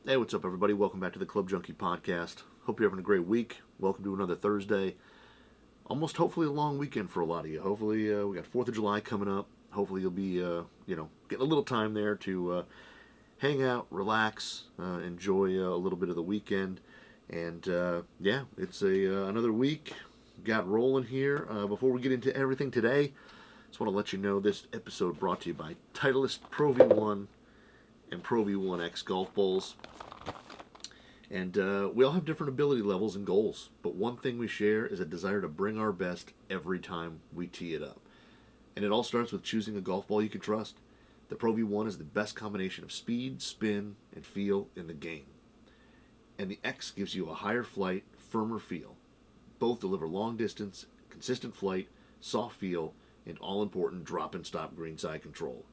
Hey, what's up, everybody? Welcome back to the Club Junkie podcast. Hope you're having a great week. Welcome to another Thursday. Almost, hopefully, a long weekend for a lot of you. Hopefully, we got 4th of July coming up. Hopefully, you'll be, getting a little time there to hang out, relax, enjoy a little bit of the weekend. And, it's another week. Got rolling here. Before we get into everything today, just want to let you know this episode brought to you by Titleist Pro V1 and Pro V1X golf balls. And we all have different ability levels and goals, but one thing we share is a desire to bring our best every time we tee it up. And it all starts with choosing a golf ball you can trust. The Pro V1 is the best combination of speed, spin, and feel in the game. And the X gives you a higher flight, firmer feel. Both deliver long distance, consistent flight, soft feel, and all-important drop and stop greenside control.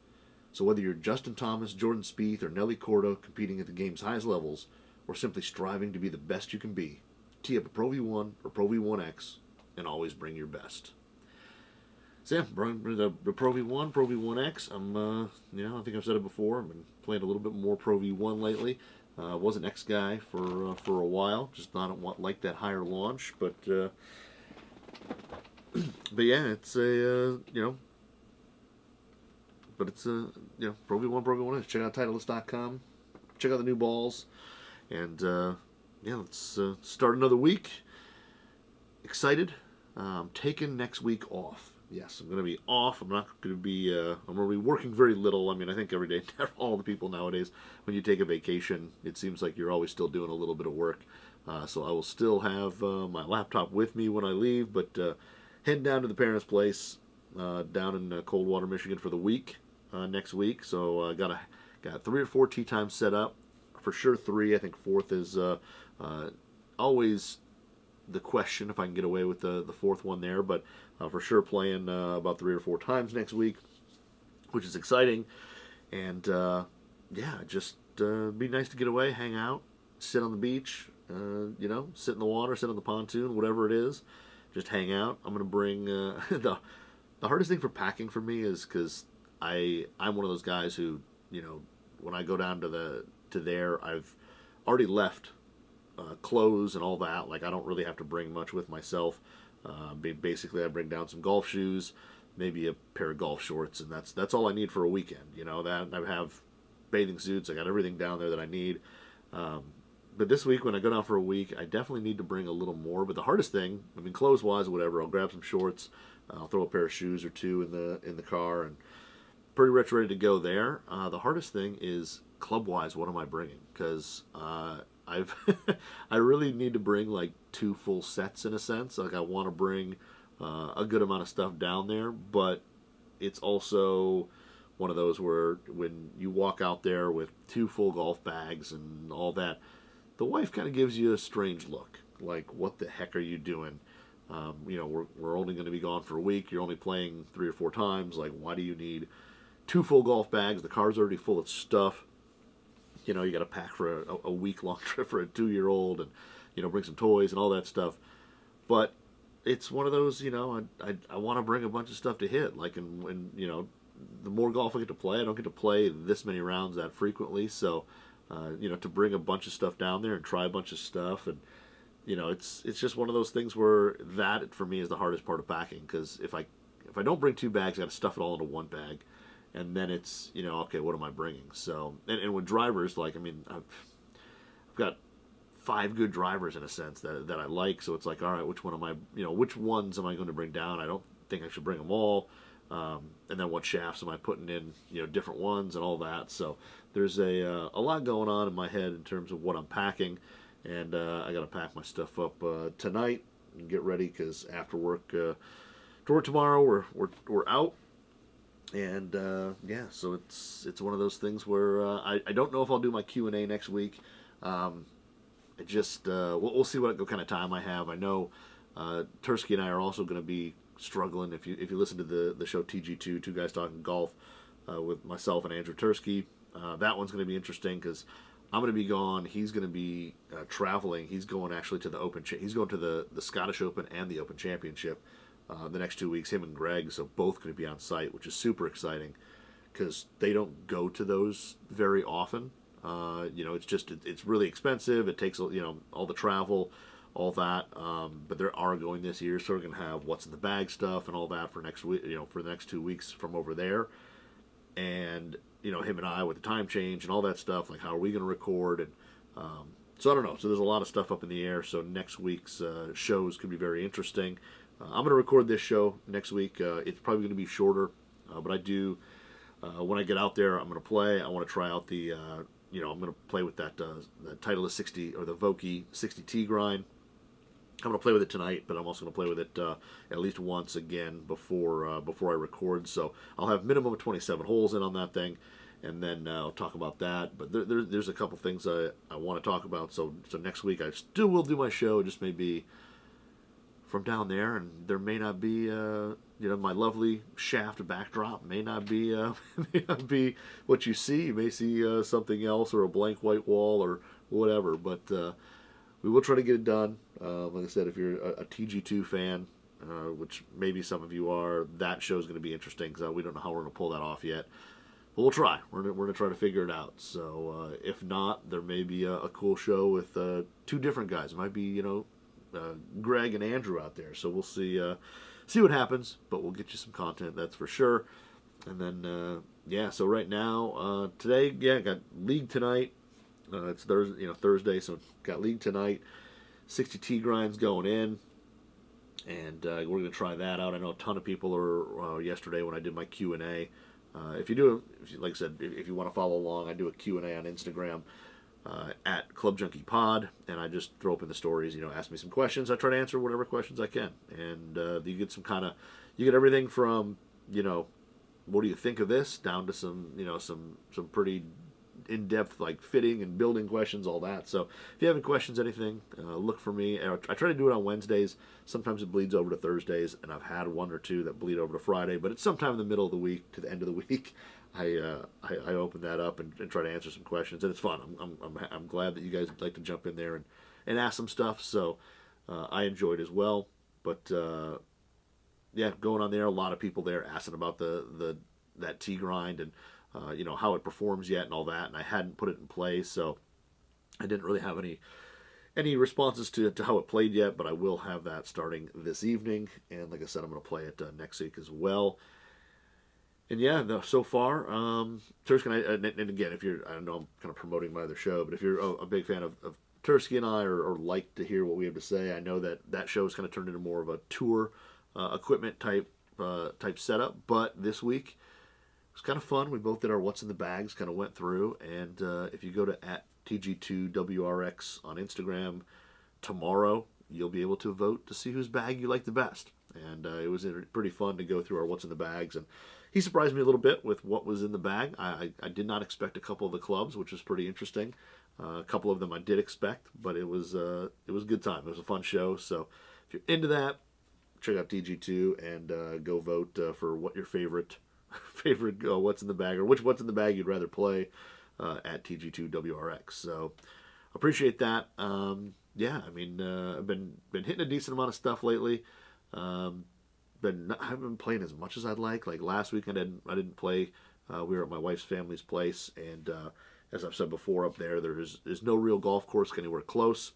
So whether you're Justin Thomas, Jordan Spieth, or Nelly Corda competing at the game's highest levels, or simply striving to be the best you can be, tee up a Pro V1 or Pro V1X and always bring your best. So yeah, the Pro V1, Pro V1X. I think I've said it before. I've been playing a little bit more Pro V1 lately. Was an X guy for a while. Just not like that higher launch, but yeah, it's Pro V1, Pro V1X. Check out Titleist.com. Check out the new balls. And, let's start another week. Excited. Taking next week off. Yes, I'm going to be off. I'm not going to be, I'm going to be working very little. I mean, I think every day, all the people nowadays, when you take a vacation, it seems like you're always still doing a little bit of work. So I will still have my laptop with me when I leave, but heading down to the parents' place down in Coldwater, Michigan for the week, next week. So I got 3 or 4 tee times set up. For sure 3. I think 4th is always the question if I can get away with the 4th one there. But for sure playing about 3 or 4 times next week, which is exciting. And just be nice to get away, hang out, sit on the beach, sit in the water, sit on the pontoon, whatever it is. Just hang out. I'm going to bring the hardest thing for packing for me is because I'm one of those guys who, when I go down to there, I've already left clothes and all that. Like, I don't really have to bring much with myself. Basically, I bring down some golf shoes, maybe a pair of golf shorts, and that's all I need for a weekend. That I have bathing suits. I got everything down there that I need. But this week, when I go down for a week, I definitely need to bring a little more. But the hardest thing, I mean, clothes-wise, whatever, I'll grab some shorts. I'll throw a pair of shoes or 2 in the car, and pretty much ready to go there. The hardest thing is club-wise, what am I bringing? Because I've I really need to bring like 2 full sets in a sense. Like, I want to bring a good amount of stuff down there, but it's also one of those where when you walk out there with 2 full golf bags and all that, the wife kind of gives you a strange look. Like, what the heck are you doing? We're only going to be gone for a week. You're only playing 3 or 4 times. Like, why do you need 2 full golf bags? The car's already full of stuff. You got to pack for a week-long trip for a 2-year-old and, bring some toys and all that stuff. But it's one of those, I want to bring a bunch of stuff to hit. Like, and the more golf I get to play, I don't get to play this many rounds that frequently. So, to bring a bunch of stuff down there and try a bunch of stuff. And, it's just one of those things where that, for me, is the hardest part of packing. Because if I don't bring 2 bags, I got to stuff it all into 1 bag. And then it's, okay, what am I bringing? So, and with drivers, like, I mean, I've got 5 good drivers in a sense that I like. So it's like, all right, which one am I, which ones am I going to bring down? I don't think I should bring them all. And then what shafts am I putting in, different ones and all that. So there's a lot going on in my head in terms of what I'm packing. And I got to pack my stuff up tonight and get ready because after work, tomorrow, we're out. And so it's one of those things where I don't know if I'll do my Q&A next week. We'll see what kind of time I have. I know Tursky and I are also going to be struggling. If you listen to the show TG2, Two Guys Talking Golf, with myself and Andrew Tursky, that one's going to be interesting because I'm going to be gone. He's going to be traveling. He's going actually to the Open. He's going to the Scottish Open and the Open Championship. The next 2 weeks, him and Greg, so both going to be on site, which is super exciting because they don't go to those very often. It's really expensive. It takes all the travel, all that. But there are going this year, so we're gonna have what's in the bag stuff and all that for next week. For the next 2 weeks from over there, and him and I with the time change and all that stuff. Like, how are we gonna record? And so I don't know. So there's a lot of stuff up in the air. So next week's shows could be very interesting. I'm gonna record this show next week. It's probably gonna be shorter, but I do. When I get out there, I'm going to play. I want to try out I'm going to play with that Titleist 60 or the Vokey 60T grind. I'm going to play with it tonight, but I'm also going to play with it at least once again before I record. So I'll have minimum of 27 holes in on that thing, and then I'll talk about that. But there's a couple things I want to talk about. So next week I still will do my show. It just may be from down there, and there may not be my lovely shaft backdrop may not be what you see. You may see something else, or a blank white wall, or whatever. But we will try to get it done. Like I said, if you're a TG2 fan, which maybe some of you are, that show's going to be interesting, because we don't know how we're going to pull that off yet. But we'll try. We're going to try to figure it out. So if not, there may be a cool show with 2 different guys. It might be Greg and Andrew out there. So we'll see what happens. But we'll get you some content, that's for sure. And then so right now, today, got league tonight. It's Thursday, so got league tonight. 60T grinds going in, and we're going to try that out. I know a ton of people are yesterday when I did my Q&A. Like I said, if you want to follow along, I do a Q&A on Instagram at Club Junkie Pod, and I just throw up in the stories. Ask me some questions. I try to answer whatever questions I can, and you get everything from what do you think of this, down to some pretty in-depth, like, fitting and building questions, all that. So if you have any questions, anything, look for me. I try to do it on Wednesdays. Sometimes it bleeds over to Thursdays, and I've had 1 or 2 that bleed over to Friday, but it's sometime in the middle of the week to the end of the week. I open that up and try to answer some questions, and it's fun. I'm glad that you guys like to jump in there and ask some stuff. So I enjoyed as well. But going on there, a lot of people there asking about that T grind and how it performs yet and all that, and I hadn't put it in play, so I didn't really have any responses to how it played yet, but I will have that starting this evening, and like I said, I'm going to play it next week as well. And so far, Tursky and again, if you're, I know I'm kind of promoting my other show, but if you're a big fan of Tursky and I, or like to hear what we have to say, I know that show has kind of turned into more of a tour equipment type setup, but this week it was kind of fun. We both did our What's in the Bags, kind of went through, and if you go to @TG2WRX on Instagram tomorrow, you'll be able to vote to see whose bag you like the best. And it was pretty fun to go through our What's in the Bags, and he surprised me a little bit with what was in the bag. I did not expect a couple of the clubs, which was pretty interesting. A couple of them I did expect, but it was a good time. It was a fun show. So if you're into that, check out TG2 and go vote for what your favorite What's in the Bag, or which What's in the Bag you'd rather play at TG2WRX. So appreciate that. I've been hitting a decent amount of stuff lately. I haven't been playing as much as I'd like. Like last weekend, I didn't play. We were at my wife's family's place, and as I've said before, up there's no real golf course anywhere close,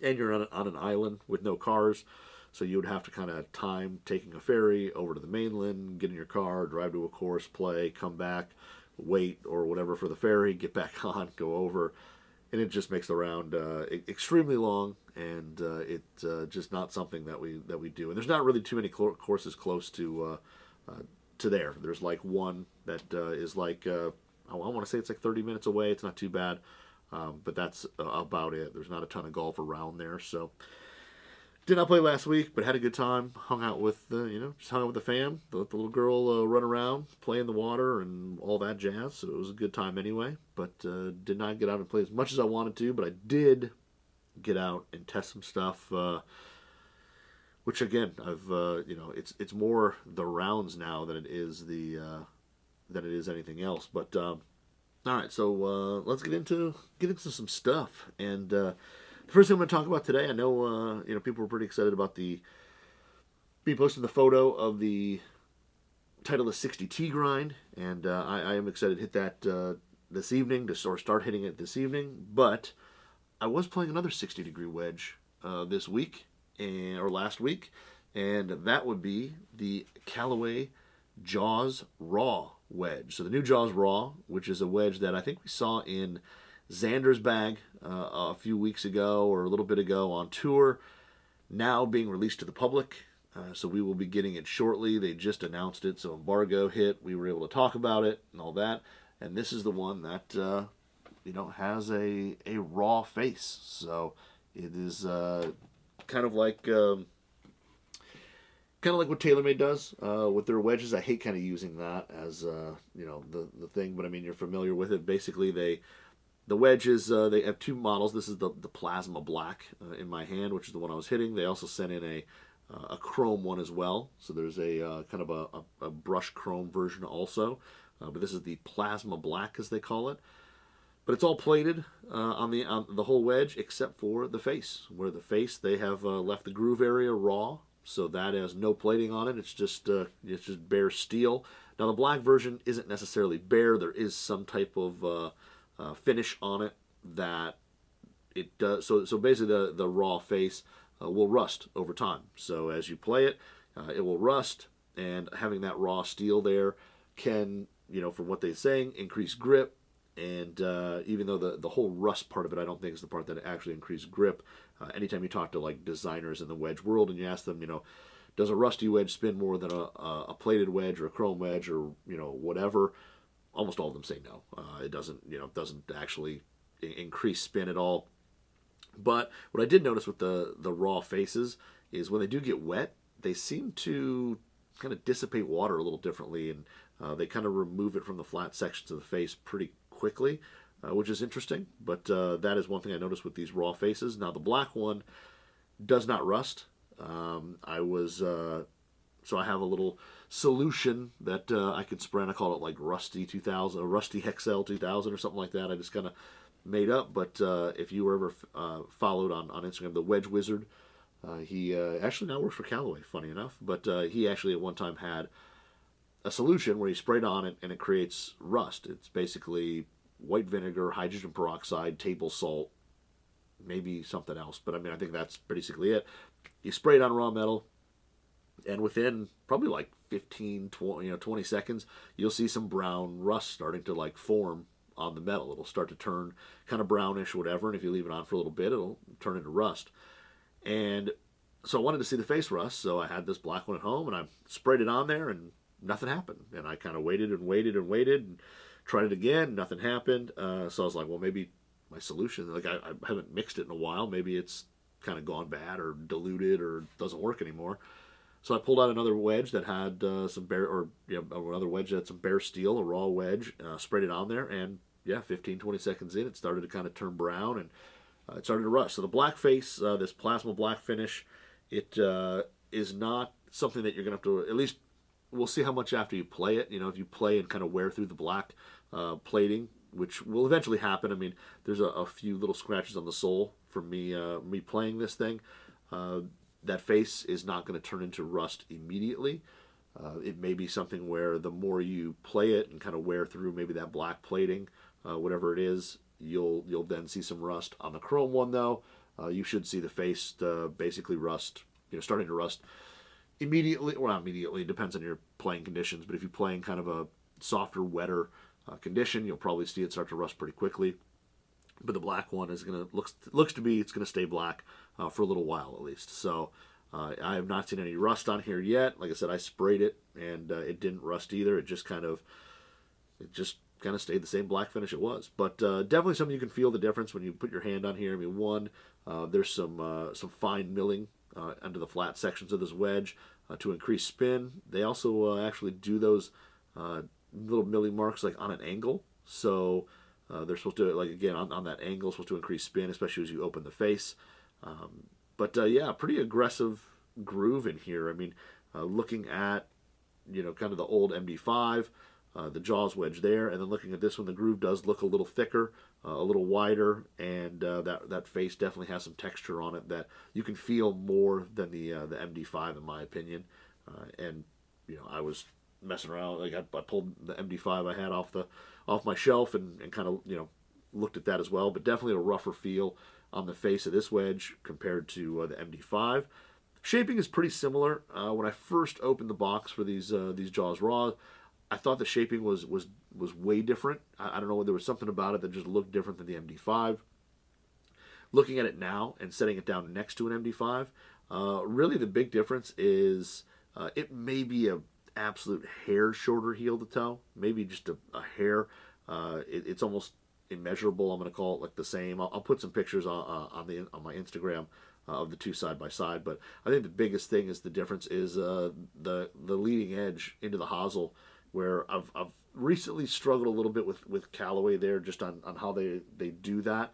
and you're on an island with no cars. So you would have to kind of time taking a ferry over to the mainland, get in your car, drive to a course, play, come back, wait or whatever for the ferry, get back on, go over, and it just makes the round extremely long, and it's just not something that we do. And there's not really too many courses close to there. There's like one that is like I want to say it's like 30 minutes away. It's not too bad, but that's about it. There's not a ton of golf around there, so. Did not play last week, but had a good time. Hung out with the fam. Let the little girl run around, play in the water, and all that jazz. So it was a good time anyway. But did not get out and play as much as I wanted to. But I did get out and test some stuff. Which again, I've it's more the rounds now than it is anything else. But all right, so let's get into some stuff. And the first thing I'm going to talk about today, I know people were pretty excited about me posting the photo of the Titleist 60T grind, and I am excited to hit that this evening to sort of start hitting it this evening, but I was playing another 60-degree wedge this week or last week, and that would be the Callaway Jaws Raw wedge. So the new Jaws Raw, which is a wedge that I think we saw in Xander's bag a few weeks ago or a little bit ago on tour, now being released to the public. So we will be getting it shortly. They just announced it, so embargo hit. We were able to talk about it and all that. And this is the one that has a raw face. So it is kind of like what TaylorMade does with their wedges. I hate kind of using that as the thing, but I mean, you're familiar with it. Basically, the wedges, they have two models. This is the Plasma Black in my hand, which is the one I was hitting. They also sent in a chrome one as well. So there's a kind of a brush chrome version also. But this is the Plasma Black, as they call it. But it's all plated on the whole wedge except for the face. Where the face, they have left the groove area raw, so that has no plating on it. It's just bare steel. Now the black version isn't necessarily bare. There is some type of finish on it that it does. So basically the raw face will rust over time. So as you play it, it will rust, and having that raw steel there can, from what they're saying, increase grip. And even though the whole rust part of it, I don't think is the part that actually increases grip. Anytime you talk to like designers in the wedge world and you ask them, does a rusty wedge spin more than a plated wedge or a chrome wedge or whatever? Almost all of them say no. It doesn't actually increase spin at all. But what I did notice with the raw faces is when they do get wet, they seem to kind of dissipate water a little differently, and they kind of remove it from the flat sections of the face pretty quickly, which is interesting. But that is one thing I noticed with these raw faces. Now the black one does not rust. So I have a little solution that I could spray, and I call it like Rusty 2000, or Rusty Hexel 2000 or something like that. I just kind of made up. But if you were ever followed on Instagram, the Wedge Wizard, he actually now works for Callaway, funny enough. But he actually at one time had a solution where you sprayed on it and it creates rust. It's basically white vinegar, hydrogen peroxide, table salt, maybe something else. But I mean, I think that's basically it. You spray it on raw metal, and within probably like 15, 20 seconds, you'll see some brown rust starting to like form on the metal. It'll start to turn kind of brownish, whatever. And if you leave it on for a little bit, it'll turn into rust. And so I wanted to see the face rust. So I had this black one at home, and I sprayed it on there, and nothing happened. And I kind of waited and tried it again. Nothing happened. So I was like, well, maybe my solution, like I haven't mixed it in a while. Maybe it's kind of gone bad or diluted or doesn't work anymore. So I pulled out another wedge that had another wedge that had some bare steel, a raw wedge, sprayed it on there, and 15, 20 seconds in, it started to kind of turn brown, and it started to rust. So the black face, this plasma black finish, it is not something that you're going to have to, at least we'll see how much after you play it. If you play and kind of wear through the black plating, which will eventually happen. I mean, there's a few little scratches on the sole from me playing this thing. That face is not going to turn into rust immediately. It may be something where the more you play it and kind of wear through maybe that black plating, whatever it is, you'll then see some rust. On the chrome one, though, you should see the face basically rust, starting to rust immediately. Well, not immediately, it depends on your playing conditions, but if you're playing kind of a softer, wetter condition, you'll probably see it start to rust pretty quickly. But the black one is looks to be, it's going to stay black for a little while at least. So I have not seen any rust on here yet. Like I said, I sprayed it and it didn't rust either. It just kind of stayed the same black finish it was. But definitely something you can feel the difference when you put your hand on here. I mean, one, there's some fine milling under the flat sections of this wedge to increase spin. They also actually do those little milling marks like on an angle. So they're supposed to, like, again, on that angle, supposed to increase spin, especially as you open the face. Pretty aggressive groove in here. I mean, looking at, kind of the old MD5, the Jaws wedge there, and then looking at this one, the groove does look a little thicker, a little wider, and that face definitely has some texture on it that you can feel more than the MD5, in my opinion. I was messing around. Like I pulled the MD5 I had off my shelf and kind of looked at that as well. But definitely a rougher feel on the face of this wedge compared to the MD5. Shaping is pretty similar. When I first opened the box for these Jaws Raw, I thought the shaping was way different. I don't know, there was something about it that just looked different than the MD5. Looking at it now and setting it down next to an MD5, really the big difference is it may be a absolute hair shorter heel to toe, maybe just a hair. It's almost immeasurable. I'm going to call it like the same. I'll put some pictures on my Instagram of the two side by side. But I think the biggest thing is the difference is the leading edge into the hosel, where I've recently struggled a little bit with Callaway there, just on how they do that.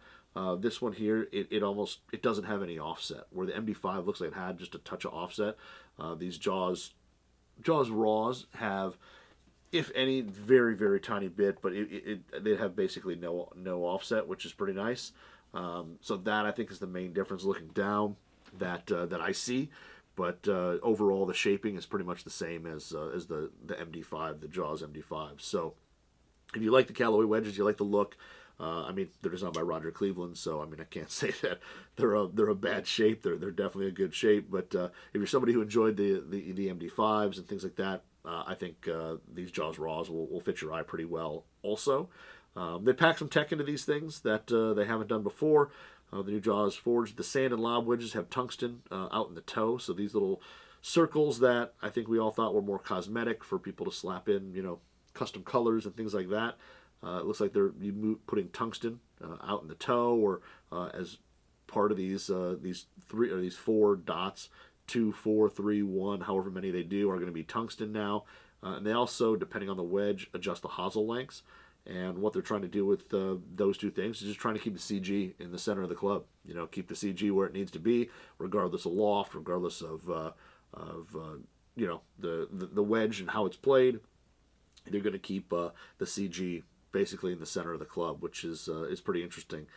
This one here, it doesn't have any offset, where the MD5 looks like it had just a touch of offset. These Jaws Raws have, if any, very, very tiny bit, but they have basically no offset, which is pretty nice. So that, I think, is the main difference looking down that I see. But overall, the shaping is pretty much the same as the MD5, the Jaws MD5. So if you like the Callaway wedges, you like the look. I mean, they're designed by Roger Cleveland, so I mean, I can't say that they're a bad shape. They're definitely a good shape. But if you're somebody who enjoyed the MD5s and things like that, I think these Jaws Raws will fit your eye pretty well. Also, they pack some tech into these things that they haven't done before. The new Jaws Forged, the sand and lob wedges have tungsten out in the toe, so these little circles that I think we all thought were more cosmetic for people to slap in, custom colors and things like that. It looks like they're putting tungsten out in the toe, or as part of these four dots, 2, 4, 3, 1, however many they do, are going to be tungsten now. And they also, depending on the wedge, adjust the hosel lengths. And what they're trying to do with those two things is just trying to keep the CG in the center of the club. Keep the CG where it needs to be, regardless of loft, regardless of the wedge and how it's played. They're going to keep the CG basically in the center of the club, which is pretty interesting.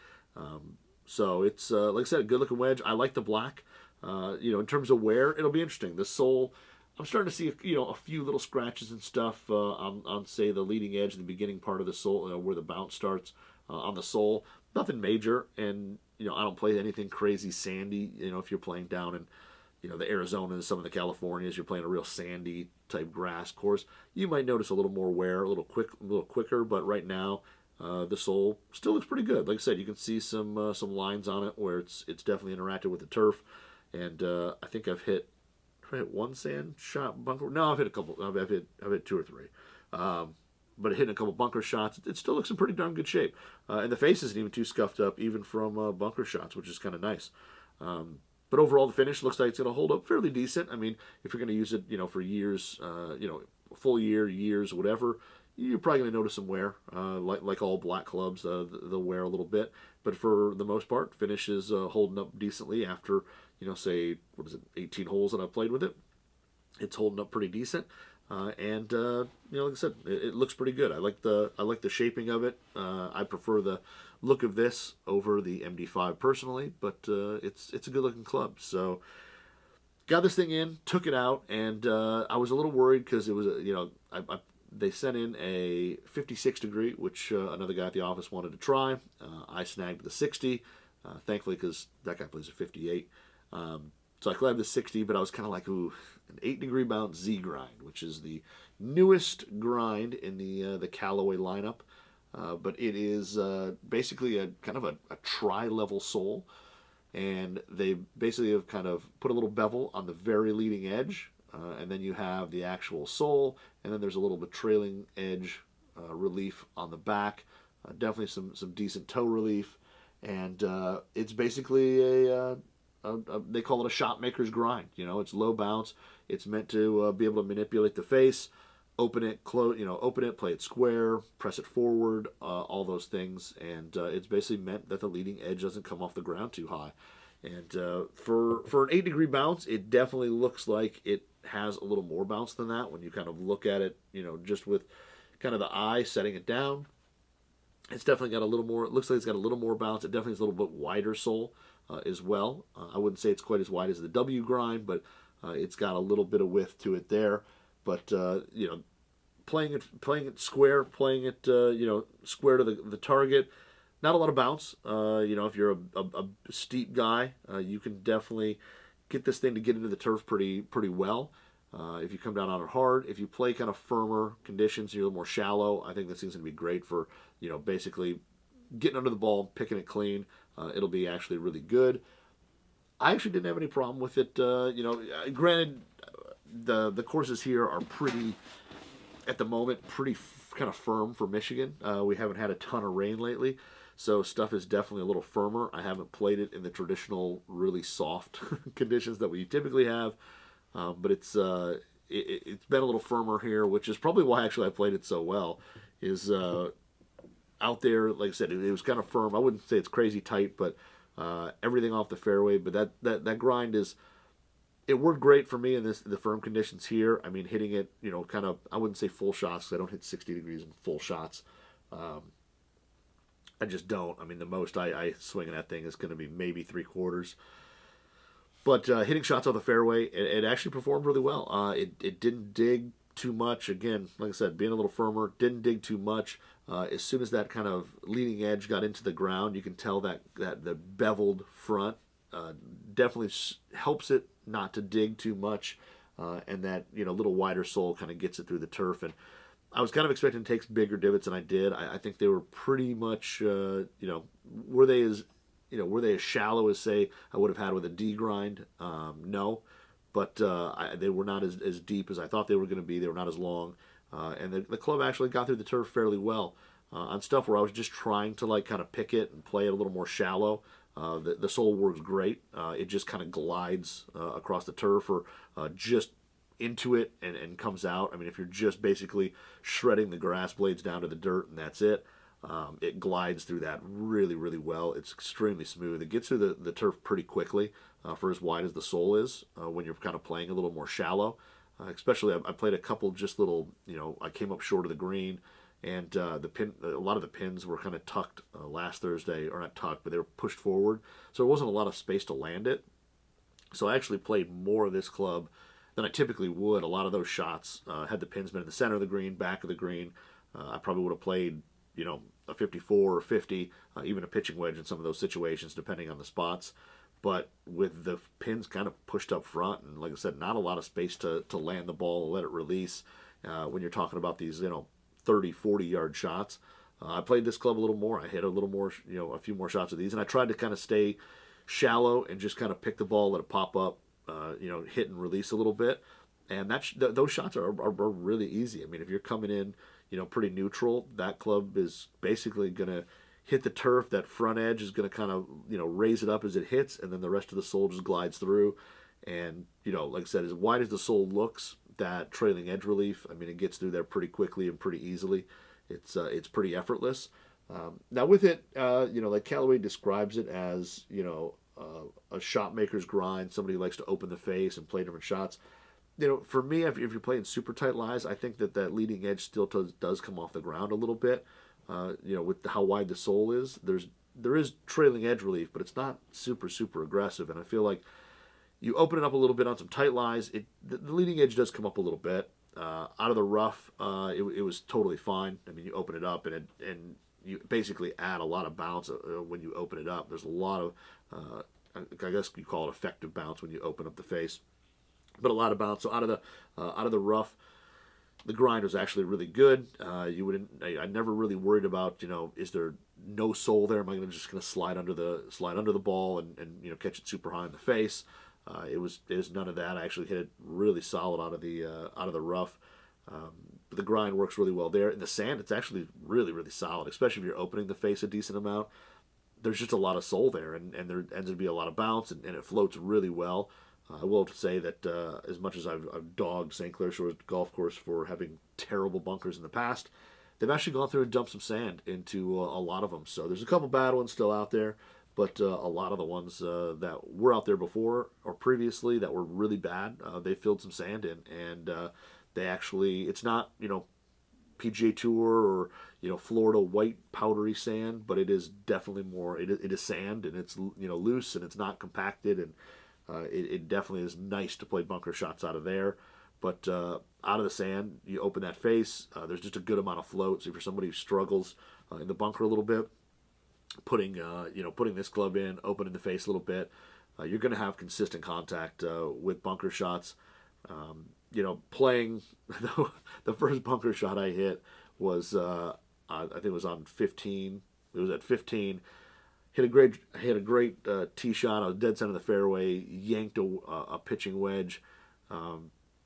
So it's like I said, a good looking wedge. I like the black. In terms of wear, it'll be interesting. The sole, I'm starting to see a few little scratches and stuff on say the leading edge, the beginning part of the sole, where the bounce starts on the sole. Nothing major, and I don't play anything crazy sandy. If you're playing down in the Arizonas, some of the Californias, you're playing a real sandy type grass course, you might notice a little more wear, a little quicker. But right now, the sole still looks pretty good. Like I said, you can see some lines on it where it's definitely interacted with the turf. And I think I've hit one sand shot bunker. No, I've hit a couple. I've hit 2 or 3. But hitting a couple bunker shots, it still looks in pretty darn good shape. And the face isn't even too scuffed up, even from bunker shots, which is kind of nice. But overall, the finish looks like it's going to hold up fairly decent. I mean, if you're going to use it, for years, full years, whatever, you're probably going to notice some wear. Like all black clubs, they'll wear a little bit. But for the most part, finish is holding up decently after, say, 18 holes that I've played with it. It's holding up pretty decent. And like I said, it looks pretty good. I like the shaping of it. I prefer the look of this over the MD5 personally, but it's a good looking club. So got this thing in, took it out, and I was a little worried because it was they sent in a 56 degree, which another guy at the office wanted to try. I snagged the 60, thankfully, because that guy plays a 58. So I grabbed the 60, but I was kind of like, ooh, an 8-degree bounce Z grind, which is the newest grind in the Callaway lineup. But it is basically a kind of a tri-level sole, and they basically have kind of put a little bevel on the very leading edge, and then you have the actual sole, and then there's a little bit trailing edge relief on the back. Definitely some decent toe relief, and it's basically they call it a shot maker's grind. It's low bounce. It's meant to be able to manipulate the face, open it, play it square, press it forward, all those things. And it's basically meant that the leading edge doesn't come off the ground too high. And for an 8-degree bounce, it definitely looks like it has a little more bounce than that when you kind of look at it, just with kind of the eye setting it down. It's definitely got a little more, it looks like it's got a little more bounce. It definitely is a little bit wider sole as well. I wouldn't say it's quite as wide as the W grind, but it's got a little bit of width to it there. But, playing it square, playing it square to the target. Not a lot of bounce. If you're a steep guy, you can definitely get this thing to get into the turf pretty well. If you come down on it hard, if you play kind of firmer conditions, you're a little more shallow. I think this thing's going to be great for basically getting under the ball, picking it clean. It'll be actually really good. I actually didn't have any problem with it. Granted, the courses here are pretty, at the moment, pretty kind of firm for Michigan. We haven't had a ton of rain lately, so stuff is definitely a little firmer. I haven't played it in the traditional, really soft conditions that we typically have, but it's been a little firmer here, which is probably why actually I played it so well. Is out there, like I said, it was kind of firm. I wouldn't say it's crazy tight, but everything off the fairway. But that grind it worked great for me in the firm conditions here. I mean, hitting it, kind of, I wouldn't say full shots because I don't hit 60 degrees in full shots. I just don't. I mean, the most I swing in that thing is going to be maybe 3/4. But hitting shots off the fairway, it actually performed really well. It didn't dig too much. Again, like I said, being a little firmer, didn't dig too much. As soon as that kind of leading edge got into the ground, you can tell that the beveled front definitely helps it not to dig too much, and that little wider sole kind of gets it through the turf. And I was kind of expecting to take bigger divots than I did. I think they were pretty much were they as shallow as say I would have had with a D grind? No, but they were not as deep as I thought they were going to be. They were not as long, and the club actually got through the turf fairly well. On stuff where I was just trying to kind of pick it and play it a little more shallow, the sole works great. It just kind of glides across the turf or just into it and comes out. I mean, if you're just basically shredding the grass blades down to the dirt and that's it, it glides through that really, really well. It's extremely smooth. It gets through the turf pretty quickly for as wide as the sole is when you're kind of playing a little more shallow. Especially, I played a couple just little, I came up short of the green, and a lot of the pins were kind of tucked last Thursday, or not tucked, but they were pushed forward, so there wasn't a lot of space to land it. So I actually played more of this club than I typically would. A lot of those shots had the pins been in the center of the green, back of the green. I probably would have played, a 54 or 50, even a pitching wedge in some of those situations, depending on the spots. But with the pins kind of pushed up front, and like I said, not a lot of space to land the ball and let it release when you're talking about these, 30, 40-yard shots. I played this club a little more. I hit a little more, a few more shots of these, and I tried to kind of stay shallow and just kind of pick the ball, let it pop up, hit and release a little bit. And those shots are really easy. I mean, if you're coming in, pretty neutral, that club is basically going to hit the turf. That front edge is going to kind of, raise it up as it hits, and then the rest of the sole just glides through. And, like I said, as wide as the sole looks, that trailing edge relief, I mean, it gets through there pretty quickly and pretty easily. It's pretty effortless. Now with it, like Callaway describes it as, a shot maker's grind, somebody who likes to open the face and play different shots. For me, if you're playing super tight lies, I think that leading edge still does come off the ground a little bit. With how wide the sole is, there is trailing edge relief, but it's not super aggressive. And I feel like you open it up a little bit on some tight lies, the leading edge does come up a little bit. Out of the rough, it was totally fine. I mean, you open it up and you basically add a lot of bounce when you open it up. There's a lot of, I guess you call it effective bounce when you open up the face, but a lot of bounce. So out of the rough, the grind was actually really good. I never really worried about, is there no sole there? Am I just going to slide under the ball and catch it super high in the face? It was none of that. I actually hit it really solid out of the rough. But the grind works really well there. In the sand, it's actually really, really solid, especially if you're opening the face a decent amount. There's just a lot of sole there, and there ends to be a lot of bounce, and it floats really well. I will have to say that as much as I've dogged St. Clair Shores Golf Course for having terrible bunkers in the past, they've actually gone through and dumped some sand into a lot of them. So there's a couple bad ones still out there, but a lot of the ones that were out there before or previously that were really bad, they filled some sand in, and they actually, it's not, PGA Tour or, Florida white powdery sand, but it is definitely more, it is sand, and it's, loose, and it's not compacted, and it definitely is nice to play bunker shots out of there. But out of the sand, you open that face. There's just a good amount of float. So if you're somebody who struggles in the bunker a little bit, putting putting this club in, opening the face a little bit, you're going to have consistent contact with bunker shots. Playing the first bunker shot I hit was I think it was on 15. It was at 15. Hit a great tee shot. I was dead center of the fairway. Yanked a pitching wedge,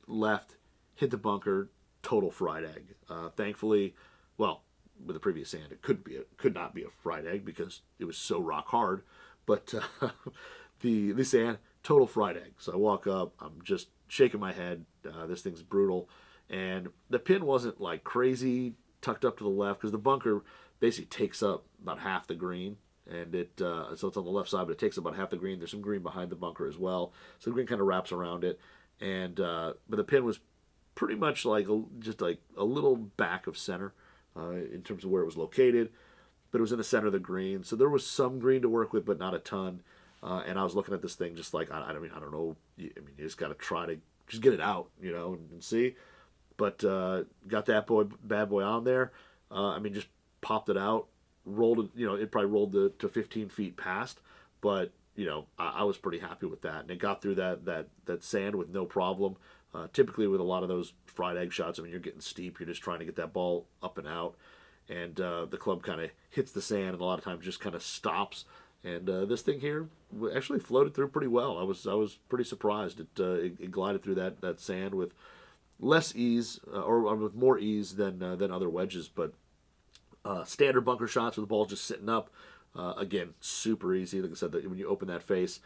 left, hit the bunker. Total fried egg. Thankfully, well, with the previous sand, it could not be a fried egg because it was so rock hard. But the sand, total fried egg. So I walk up. I'm just shaking my head. This thing's brutal, and the pin wasn't like crazy tucked up to the left because the bunker basically takes up about half the green, and so it's on the left side, but it takes up about half the green. There's some green behind the bunker as well, so the green kind of wraps around it, and but the pin was pretty much like just like a little back of center in terms of where it was located, but it was in the center of the green, so there was some green to work with, but not a ton. And I was looking at this thing just like I don't know. You just got to try to just get it out, and see. But got that bad boy on there. Just popped it out, rolled it. It probably rolled to 15 feet past, but I was pretty happy with that, and it got through that sand with no problem. Typically, with a lot of those fried egg shots, you're getting steep. You're just trying to get that ball up and out, and the club kind of hits the sand, and a lot of times just kind of stops. And this thing here actually floated through pretty well. I was pretty surprised. It glided through that sand with less ease or with more ease than other wedges. But standard bunker shots with the ball just sitting up, again, super easy. Like I said, when you open that face,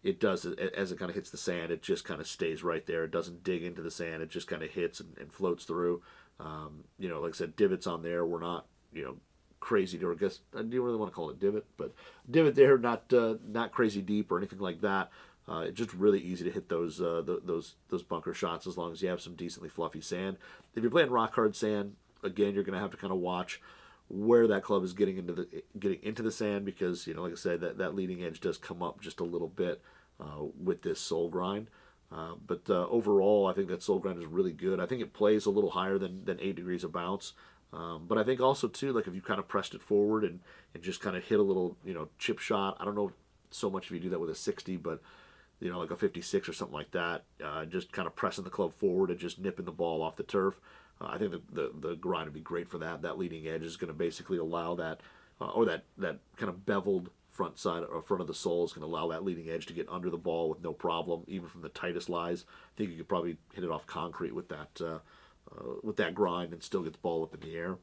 it does, as it kind of hits the sand, it just kind of stays right there. It doesn't dig into the sand. It just kind of hits and floats through. Like I said, divots on there were not crazy, or I guess I do really want to call it divot, but divot there, not crazy deep or anything like that. It's just really easy to hit those bunker shots as long as you have some decently fluffy sand. If you're playing rock hard sand, again, you're going to have to kind of watch where that club is getting into the sand because like I said, that leading edge does come up just a little bit with this sole grind. But overall, I think that sole grind is really good. I think it plays a little higher than 8 degrees of bounce. But I think also too, like if you kind of pressed it forward and just kind of hit a little, chip shot. I don't know so much if you do that with a 60, but like a 56 or something like that, just kind of pressing the club forward and just nipping the ball off the turf. I think the grind would be great for that. That leading edge is going to basically allow that, or that kind of beveled front side or front of the sole is going to allow that leading edge to get under the ball with no problem, even from the tightest lies. I think you could probably hit it off concrete with that grind and still get the ball up in the air.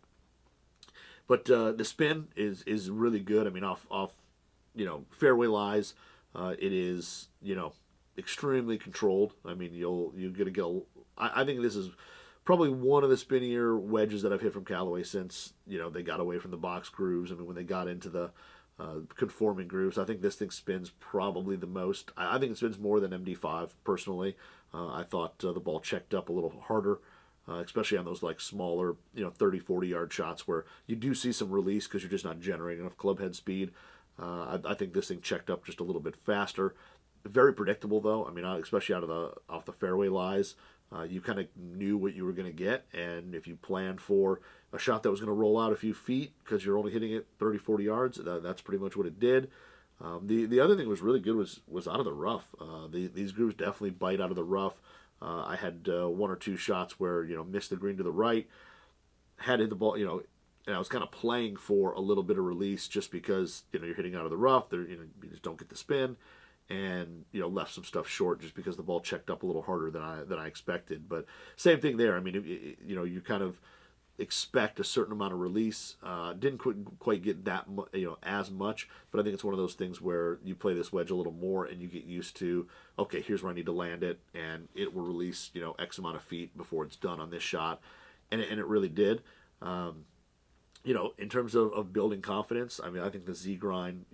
But the spin is really good. Off fairway lies, it is extremely controlled. You're gonna get. I think this is probably one of the spinnier wedges that I've hit from Callaway since they got away from the box grooves. When they got into the conforming grooves, I think this thing spins probably the most. I think it spins more than MD5 personally. I thought the ball checked up a little harder. Especially on those like smaller, 30, 40 yard shots where you do see some release because you're just not generating enough club head speed. I think this thing checked up just a little bit faster. Very predictable though. Especially off the fairway lies, you kind of knew what you were going to get, and if you planned for a shot that was going to roll out a few feet because you're only hitting it 30, 40 yards, that's pretty much what it did. The other thing that was really good was out of the rough. These grooves definitely bite out of the rough. I had one or two shots where missed the green to the right, had hit the ball, and I was kind of playing for a little bit of release just because you're hitting out of the rough. There, you just don't get the spin, and left some stuff short just because the ball checked up a little harder than I expected. But same thing there. You kind of expect a certain amount of release. Didn't quite get that as much, but I think it's one of those things where you play this wedge a little more and you get used to, okay, here's where I need to land it, and it will release X amount of feet before it's done on this shot, and it really did. In terms of building confidence, I think the Z grind,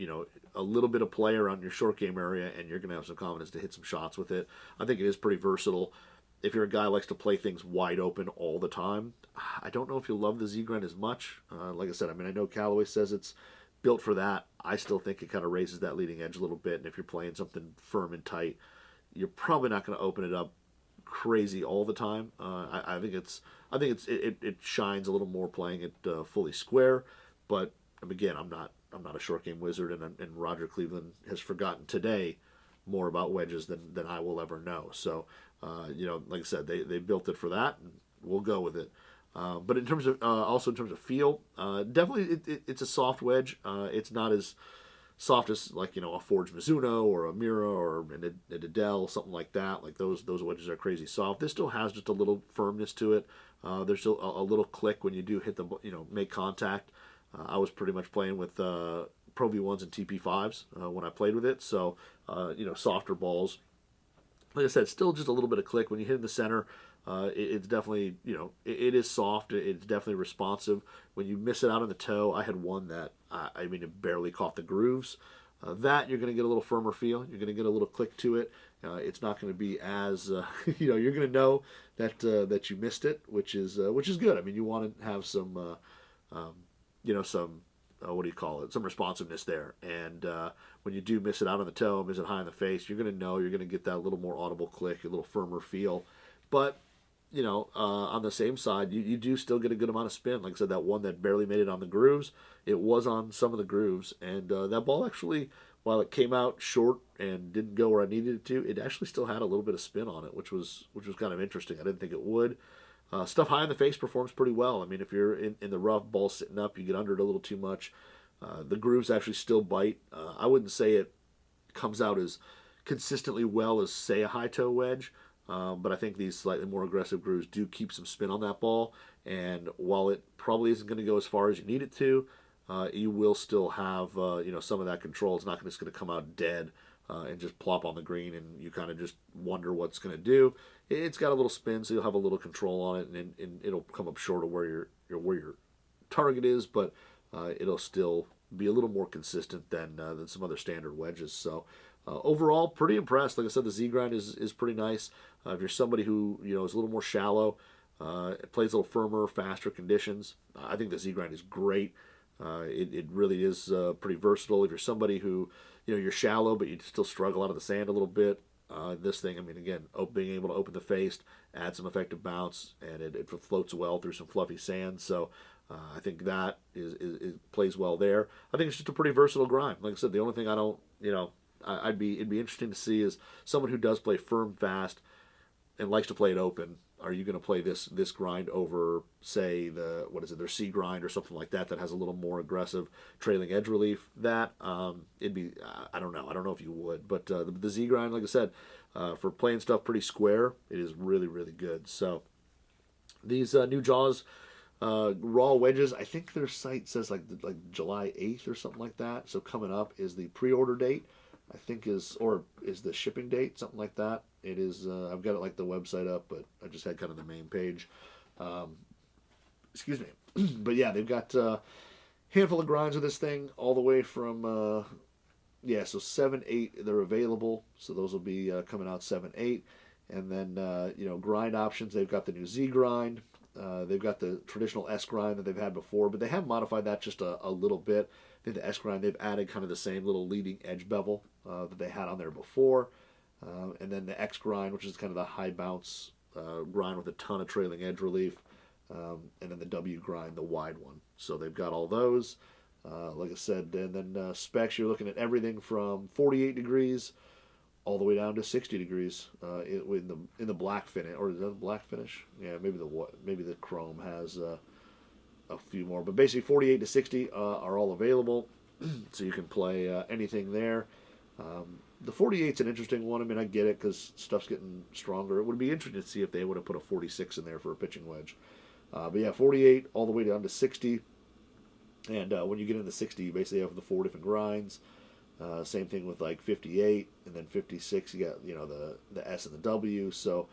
a little bit of play around your short game area, and you're going to have some confidence to hit some shots with it. I think it is pretty versatile. If you're a guy who likes to play things wide open all the time, I don't know if you'll love the Z grind as much. Like I said, I know Callaway says it's built for that. I still think it kind of raises that leading edge a little bit, and if you're playing something firm and tight, you're probably not going to open it up crazy all the time. I think it shines a little more playing it fully square, but again, I'm not a short game wizard, and Roger Cleveland has forgotten today more about wedges than I will ever know. So, like I said, they built it for that, and we'll go with it. But in terms of also in terms of feel, definitely it's a soft wedge. It's not as soft as like a forged Mizuno or a Mira or an Adele, something like that. Like those wedges are crazy soft. This still has just a little firmness to it. There's still a little click when you do hit the make contact. I was pretty much playing with Pro V1s and TP5s when I played with it, so softer balls. Like I said, still just a little bit of click when you hit in the center. It's definitely, it is soft. It's definitely responsive. When you miss it out on the toe, I had one that, it barely caught the grooves. That you're going to get a little firmer feel. You're going to get a little click to it. It's not going to be as, you're going to know that you missed it, which is good. I mean, you want to have some, some, what do you call it? Some responsiveness there. And when you do miss it out on the toe, miss it high in the face, you're going to know you're going to get that little more audible click, a little firmer feel. But on the same side, you do still get a good amount of spin. Like I said, that one that barely made it on the grooves, it was on some of the grooves. And that ball actually, while it came out short and didn't go where I needed it to, it actually still had a little bit of spin on it, which was kind of interesting. I didn't think it would. Stuff high in the face performs pretty well. I mean, if you're in the rough, ball sitting up, you get under it a little too much. The grooves actually still bite. I wouldn't say it comes out as consistently well as, say, a high toe wedge. But I think these slightly more aggressive grooves do keep some spin on that ball. And while it probably isn't going to go as far as you need it to, you will still have some of that control. It's not just going to come out dead and just plop on the green, and you kind of just wonder what's going to do. It's got a little spin, so you'll have a little control on it, and it'll come up short of where your target is, but it'll still be a little more consistent than some other standard wedges. So. Overall, pretty impressed. Like I said, the Z grind is pretty nice. If you're somebody who is a little more shallow, it plays a little firmer, faster conditions, I think the Z grind is great. It really is pretty versatile. If you're somebody who you're shallow but you still struggle out of the sand a little bit, this thing, I mean, again, being able to open the face, add some effective bounce, and it floats well through some fluffy sand. So I think that is plays well there. I think it's just a pretty versatile grind. Like I said, the only thing I don't it'd be interesting to see is someone who does play firm fast and likes to play it open. Are you going to play this grind over, say, their C grind or something like that has a little more aggressive trailing edge relief? That it'd be I don't know if you would, but the Z grind, like I said, for playing stuff pretty square, it is really, really good. So these new Jaws Raw wedges, I think their site says like July 8th or something like that. So coming up is the pre-order date. I think is the shipping date, something like that. It is. I've got it like the website up, but I just had kind of the main page. Excuse me. But yeah, they've got a handful of grinds of this thing, all the way from so 7, 8. They're available, so those will be coming out 7, 8, and then grind options. They've got the new Z grind. They've got the traditional S grind that they've had before, but they have modified that just a little bit. I think the S grind, they've added kind of the same little leading edge bevel that they had on there before. And then the X grind, which is kind of the high bounce grind with a ton of trailing edge relief. And then the W grind, the wide one. So they've got all those. Like I said, and then specs, you're looking at everything from 48 degrees all the way down to 60 degrees in the black finish. Or is that a black finish? Yeah, maybe the chrome has a few more, but basically 48 to 60 are all available, so you can play anything there. The 48's an interesting one. I mean, I get it because stuff's getting stronger. It would be interesting to see if they would have put a 46 in there for a pitching wedge. But yeah, 48 all the way down to 60, and when you get into 60, you basically have the 4 different grinds. Same thing with like 58, and then 56, you got the S and the W. So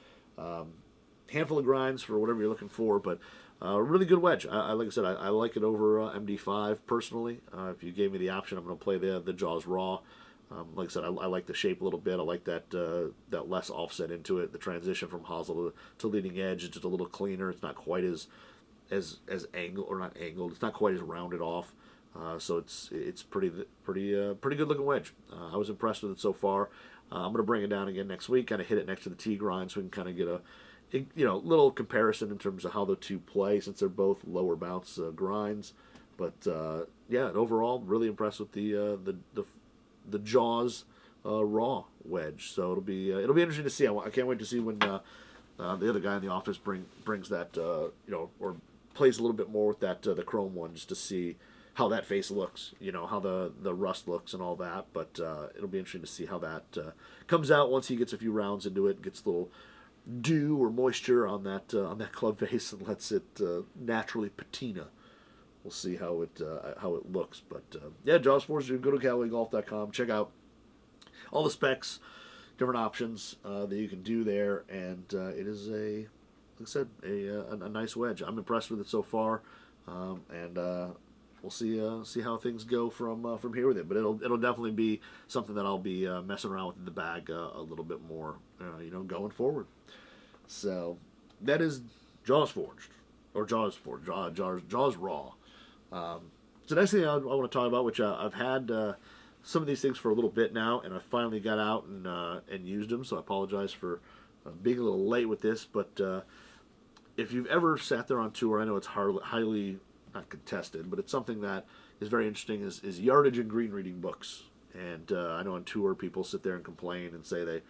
handful of grinds for whatever you're looking for, but really good wedge. Like I said, I like it over MD5 personally. If you gave me the option, I'm going to play the Jaws Raw. Like I said, I like the shape a little bit. I like that less offset into it. The transition from hosel to leading edge is just a little cleaner. It's not quite as angled, or not angled. It's not quite as rounded off. So it's pretty good looking wedge. I was impressed with it so far. I'm gonna bring it down again next week. Kind of hit it next to the T grind so we can kind of get a little comparison in terms of how the two play, since they're both lower bounce grinds. But yeah, overall, really impressed with the Jaws Raw wedge. So it'll be interesting to see. I can't wait to see when the other guy in the office brings that or plays a little bit more with that the chrome one, just to see how that face looks, how the rust looks and all that. But it'll be interesting to see how that comes out once he gets a few rounds into it, gets a little dew or moisture on that club face, and lets it naturally patina. We'll see how it looks. But yeah, Jaws Forged. Go to CallawayGolf.com. Check out all the specs, different options that you can do there, and it is like I said, a nice wedge. I'm impressed with it so far, and we'll see how things go from here with it. But it'll definitely be something that I'll be messing around with in the bag a little bit more, going forward. So that is Jaws Forged, or Jaws Raw. So next thing I want to talk about, which I've had some of these things for a little bit now, and I finally got out and used them. So I apologize for being a little late with this, but if you've ever sat there on tour, I know it's highly not contested, but it's something that is very interesting, is yardage and green reading books. And I know on tour people sit there and complain and say they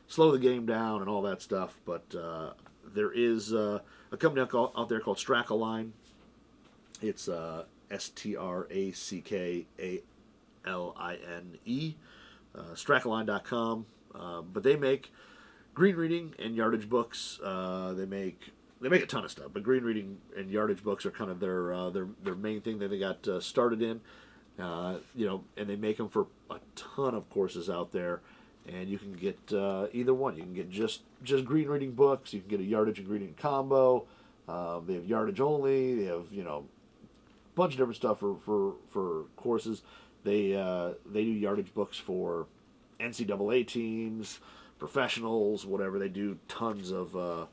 slow the game down and all that stuff, but there is a company out there called Strackaline. It's Strackaline, Strackaline.com. But they make green reading and yardage books. They make a ton of stuff, but green reading and yardage books are kind of their main thing that they got started in. And they make them for a ton of courses out there, and you can get either one. You can get just green reading books. You can get a yardage and green reading combo. They have yardage only. They have bunch of different stuff for courses. They do yardage books for NCAA teams, professionals, whatever. They do tons of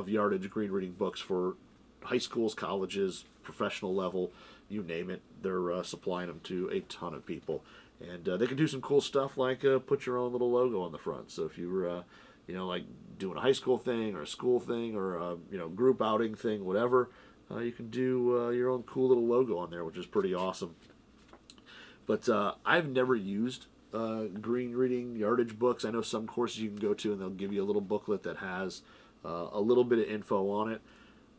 yardage green reading books for high schools, colleges, professional level, you name it. They're supplying them to a ton of people, and they can do some cool stuff like put your own little logo on the front. So if you were like doing a high school thing or a school thing or a group outing thing, whatever. You can do your own cool little logo on there, which is pretty awesome. But I've never used green reading yardage books. I know some courses you can go to and they'll give you a little booklet that has a little bit of info on it.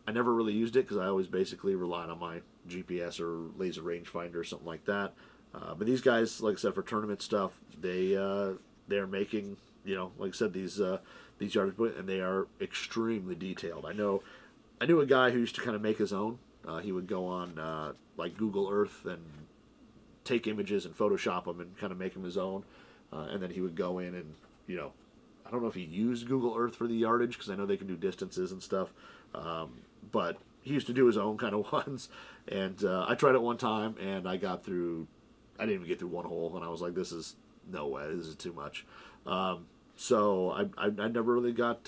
I never really used it because I always basically relied on my GPS or laser rangefinder or something like that. But these guys, like I said, for tournament stuff, they're making like I said, these yardage books, and they are extremely detailed. I knew a guy who used to kind of make his own. He would go on like Google Earth and take images and Photoshop them and kind of make them his own. And then he would go in and, I don't know if he used Google Earth for the yardage, because I know they can do distances and stuff. But he used to do his own kind of ones. And I tried it one time, and I didn't even get through one hole. And I was like, this is no way. This is too much. So I never really got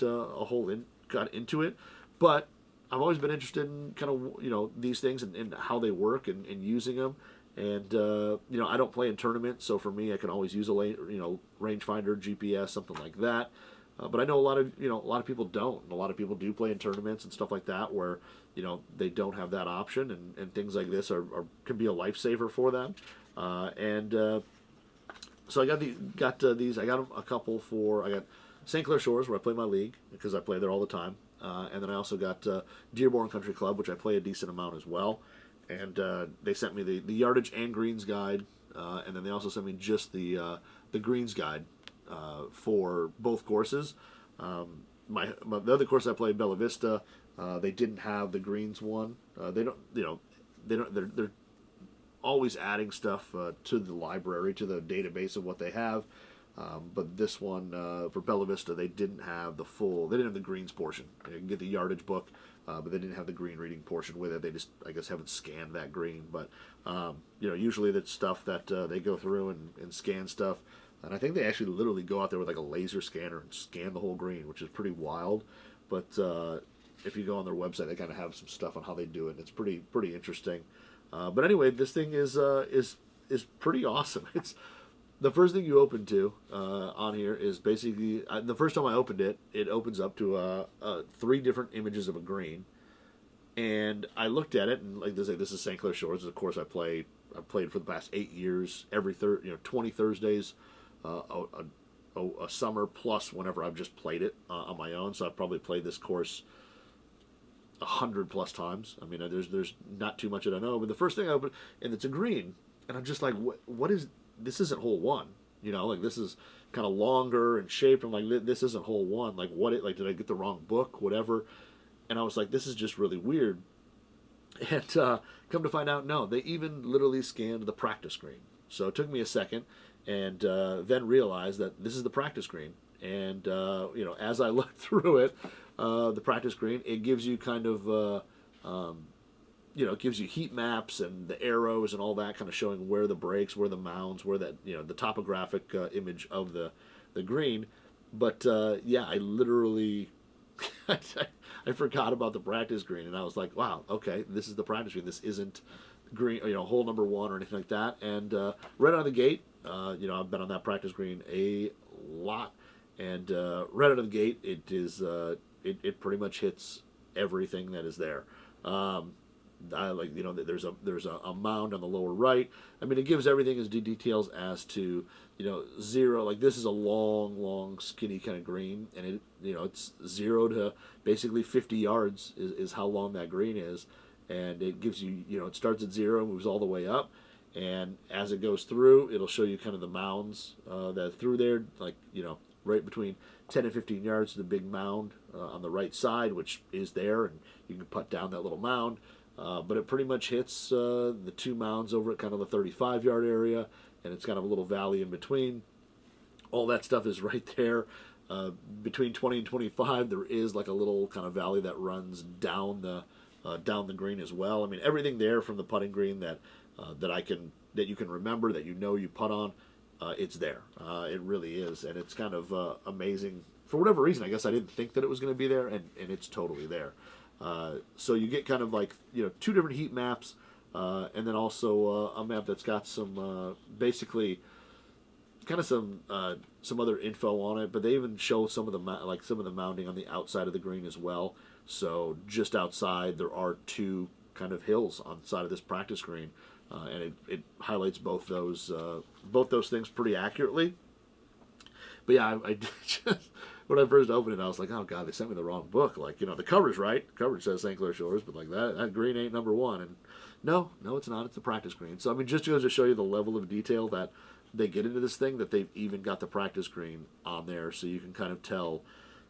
into it. But I've always been interested in kind of these things and how they work and using them. And I don't play in tournaments, so for me, I can always use a rangefinder, GPS, something like that. But I know a lot of people don't. And a lot of people do play in tournaments and stuff like that, where they don't have that option, and things like this can be a lifesaver for them. So I got these. I got a couple I got St. Clair Shores, where I play my league because I play there all the time. And then I also got Dearborn Country Club, which I play a decent amount as well. And they sent me the yardage and greens guide, and then they also sent me just the greens guide for both courses. The other course I played, Bella Vista, they didn't have the greens one. They're always adding stuff to the library, to the database of what they have. But this one, for Bella Vista, they didn't have the greens portion. You can get the yardage book, but they didn't have the green reading portion with it. They just, I guess, haven't scanned that green. But, usually that's stuff that they go through and scan stuff. And I think they actually literally go out there with like a laser scanner and scan the whole green, which is pretty wild. But if you go on their website, they kind of have some stuff on how they do it. It's pretty interesting. But anyway, this thing is pretty awesome. It's the first thing you open to on here is basically the first time I opened it, it opens up to 3 different images of a green, and I looked at it and like this is St. Clair Shores. Of course, I've played for the past 8 years every 20 Thursdays, a summer plus whenever I've just played it on my own. So I've probably played this course 100 plus times. I mean, there's not too much that I know. But the first thing I opened, and it's a green, and I'm just like, what is this? Isn't hole one? Like this is kind of longer and shaped. I'm like, this isn't hole one. Like did I get the wrong book? Whatever. And I was like, this is just really weird. And come to find out, no, they even literally scanned the practice green. So it took me a second, and then realized that this is the practice green. And as I looked through it, the practice green, it gives you kind of it gives you heat maps and the arrows and all that, kind of showing where the breaks, where the mounds, where that the topographic image of the green. But I literally I forgot about the practice green, and I was like, wow, okay, this is the practice green. This isn't green, hole number 1 or anything like that. And right out of the gate, I've been on that practice green a lot, and right out of the gate, it is it pretty much hits everything that is there. I like there's a mound on the lower right. I mean, it gives everything as details as to 0. Like this is a long skinny kind of green, and it it's 0 to basically 50 yards is how long that green is, and it gives you it starts at 0, moves all the way up, and as it goes through, it'll show you kind of the mounds that are through there, like right between 10 and 15 yards to the big mound on the right side, which is there, and you can putt down that little mound. But it pretty much hits the 2 mounds over at kind of the 35-yard area, and it's kind of a little valley in between. All that stuff is right there. Between 20 and 25, there is like a little kind of valley that runs down the green as well. I mean, everything there from the putting green that you can remember, that you putt on, it's there. It really is, and it's kind of amazing. For whatever reason, I guess I didn't think that it was going to be there, and it's totally there. So you get kind of like 2 different heat maps, and then also a map that's got some basically kind of some other info on it. But they even show some of the mounding on the outside of the green as well. So just outside there are 2 kind of hills on the side of this practice green, and it highlights both those things pretty accurately. But yeah, I just when I first opened it, I was like, oh god, they sent me the wrong book. Like the cover's right. The cover says St. Clair Shores, but like that green ain't number 1. And no, it's not. It's the practice green. So I mean, just goes to show you the level of detail that they get into this thing, that they've even got the practice green on there, so you can kind of tell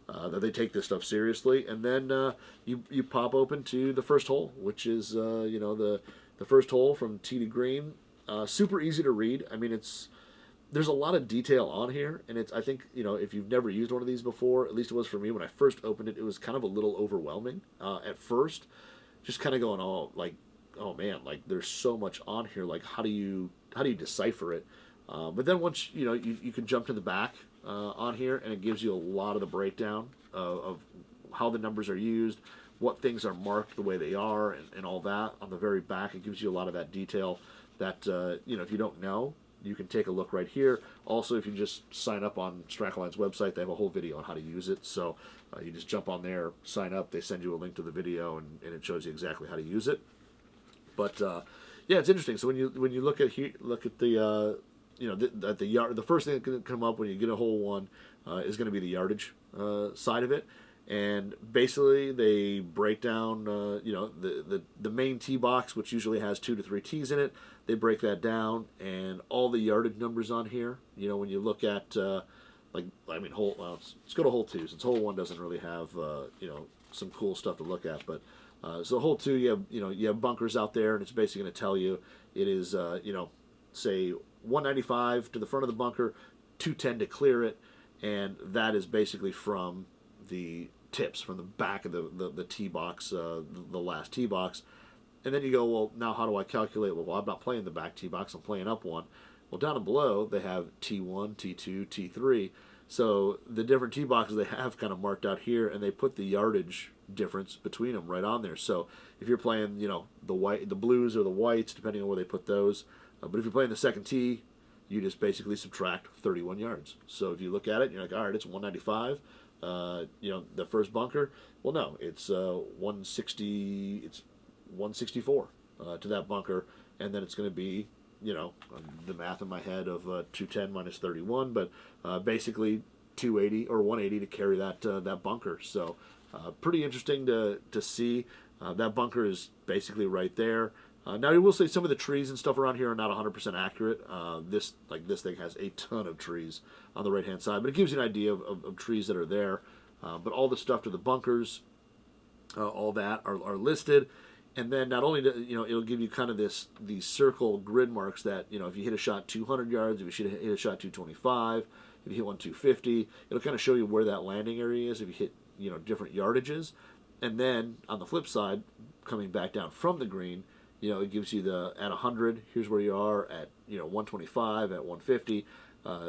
that they take this stuff seriously. And then you pop open to the first hole, which is the first hole from tee to green. Super easy to read. I mean, there's a lot of detail on here, and I think if you've never used one of these before, at least it was for me when I first opened it, it was kind of a little overwhelming at first, just kind of going, oh man, like there's so much on here, like how do you decipher it? But then once you can jump to the back on here, and it gives you a lot of the breakdown of how the numbers are used, what things are marked the way they are, and all that. On the very back, it gives you a lot of that detail that if you don't know, you can take a look right here. Also, if you just sign up on Strackaline's website, they have a whole video on how to use it. So you just jump on there, sign up, they send you a link to the video, and it shows you exactly how to use it. But yeah, it's interesting. So when you look at the the first thing that can come up when you get a hole 1 is going to be the yardage side of it. And basically, they break down, the main tee box, which usually has 2 to 3 tees in it. They break that down, and all the yardage numbers on here. When you look at, let's go to hole 2, since hole 1 doesn't really have, some cool stuff to look at. But so hole 2, you have bunkers out there, and it's basically going to tell you it is, say 195 to the front of the bunker, 210 to clear it, and that is basically from the tips, from the back of the tee box, the last tee box. And then you go, well, now how do I calculate? Well, I'm not playing the back tee box, I'm playing up 1. Well, down and below, they have T1, T2, T3. So the different tee boxes they have kind of marked out here, and they put the yardage difference between them right on there. So if you're playing, the blues or the whites, depending on where they put those, but if you're playing the second tee, you just basically subtract 31 yards. So if you look at it, you're like, all right, it's 195. The first bunker. Well, no, it's 160. It's 164 to that bunker, and then it's going to be, the math in my head of 210 minus 31, but basically 280 or 180 to carry that bunker. So pretty interesting to see. That bunker is basically right there. Now, I will say some of the trees and stuff around here are not 100% accurate. This thing has a ton of trees on the right-hand side, but it gives you an idea of trees that are there. But all the stuff to the bunkers, all that are listed. And then not only it'll give you kind of these circle grid marks that, if you hit a shot 200 yards, if you hit a shot 225, if you hit one 250, it'll kind of show you where that landing area is if you hit, different yardages. And then on the flip side, coming back down from the green, it gives you at 100, here's where you are, at 125, at 150.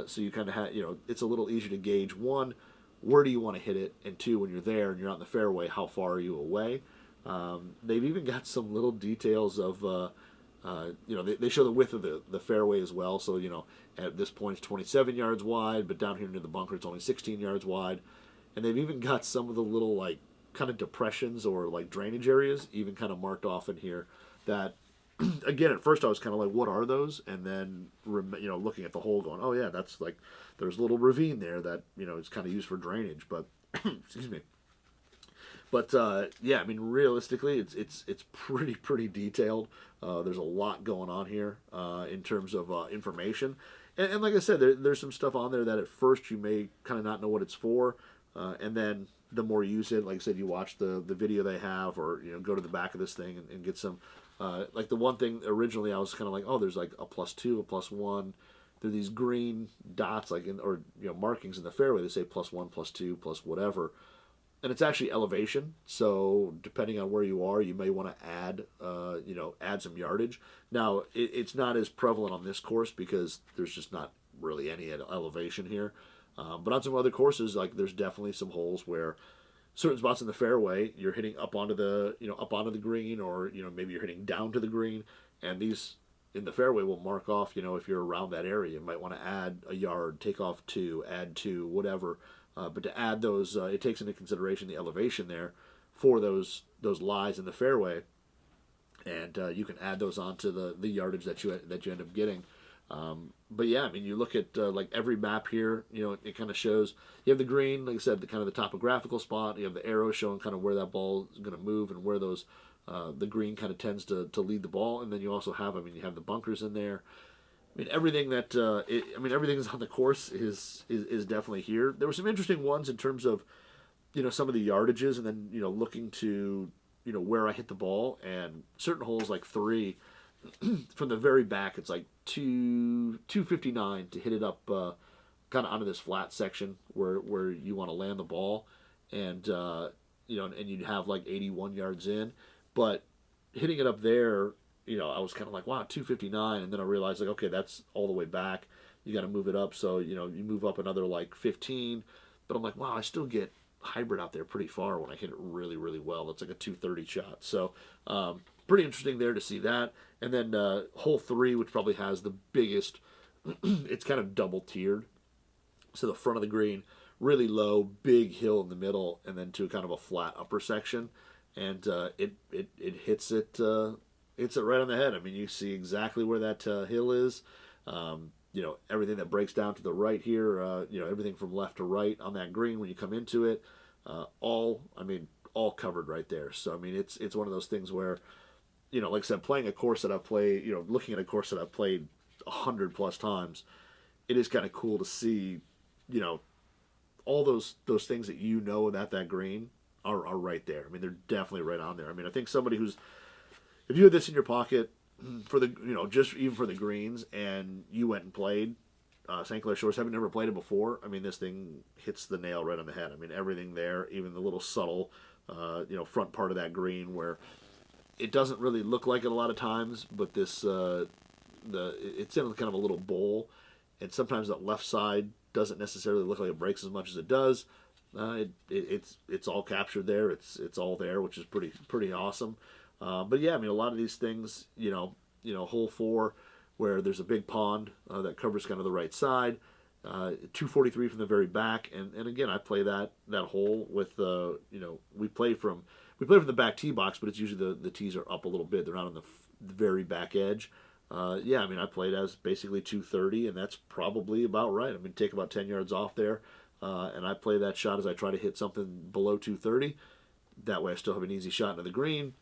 So you kind of have, it's a little easier to gauge, one, where do you want to hit it, and two, when you're there and you're out in the fairway, how far are you away? They've even got some little details of, they show the width of the fairway as well. So, at this point it's 27 yards wide, but down here near the bunker it's only 16 yards wide. And they've even got some of the little, kind of depressions or, drainage areas even kind of marked off in here that, again, at first I was kind of like, what are those? And then, looking at the hole going, oh, yeah, that's there's a little ravine there that, is kind of used for drainage. But, excuse me. But yeah, I mean, realistically, it's pretty detailed. There's a lot going on here in terms of information, and like I said, there's some stuff on there that at first you may kind of not know what it's for, and then the more you use it, like I said, you watch the video they have, or go to the back of this thing and get some. Like the one thing originally, I was kind of like, oh, there's like a +2, a +1. There are these green dots, or markings in the fairway that say +1, +2, plus whatever. And it's actually elevation, so depending on where you are, you may want to add some yardage. Now, it's not as prevalent on this course because there's just not really any elevation here. But on some other courses, there's definitely some holes where certain spots in the fairway, you're hitting up onto the green, or maybe you're hitting down to the green, and these in the fairway will mark off. If you're around that area, you might want to add a yard, take off 2, add 2, whatever. But to add those, it takes into consideration the elevation there for those lies in the fairway, and you can add those onto the yardage that you end up getting. But yeah, I mean, you look at every map here, it kind of shows you have the green, like I said, the kind of the topographical spot. You have the arrow showing kind of where that ball is going to move and where those the green kind of tends to lead the ball, and then you also have, you have the bunkers in there. I mean, everything that everything that's on the course is definitely here. There were some interesting ones in terms of, some of the yardages, and then looking to where I hit the ball, and certain holes like 3, from the very back, it's like 259 to hit it up, kind of onto this flat section where you want to land the ball, and and you'd have 81 yards in, but hitting it up there. I was kind of like, wow, 259, and then I realized, okay, that's all the way back. You got to move it up, so, you move up another, 15, but I'm like, wow, I still get hybrid out there pretty far when I hit it really, really well. That's like a 230 shot, so pretty interesting there to see that. And then hole 3, which probably has the biggest, it's kind of double-tiered, so the front of the green, really low, big hill in the middle, and then to kind of a flat upper section, and it hits it... It's right on the head. I mean, you see exactly where that hill is. Everything that breaks down to the right here, everything from left to right on that green when you come into it, all covered right there. So, I mean, it's one of those things where, like I said, playing a course that I've played, looking at a course that I've played 100+ times, it is kind of cool to see, all those things that that green are right there. I mean, they're definitely right on there. I mean, I think somebody who's, if you had this in your pocket for the, just even for the greens, and you went and played St. Clair Shores, having never played it before, I mean, this thing hits the nail right on the head. I mean, everything there, even the little subtle, front part of that green where it doesn't really look like it a lot of times, but this, it's in kind of a little bowl, and sometimes that left side doesn't necessarily look like it breaks as much as it does. It's all captured there. It's all there, which is pretty awesome. But yeah, I mean, a lot of these things, hole 4, where there's a big pond that covers kind of the right side. 243 from the very back, and again, I play that hole with we play from the back tee box, but it's usually the tees are up a little bit. They're not on the very back edge. Yeah, I mean, I played as basically 230, and that's probably about right. I mean, take about 10 yards off there, and I play that shot as I try to hit something below 230. That way, I still have an easy shot into the green.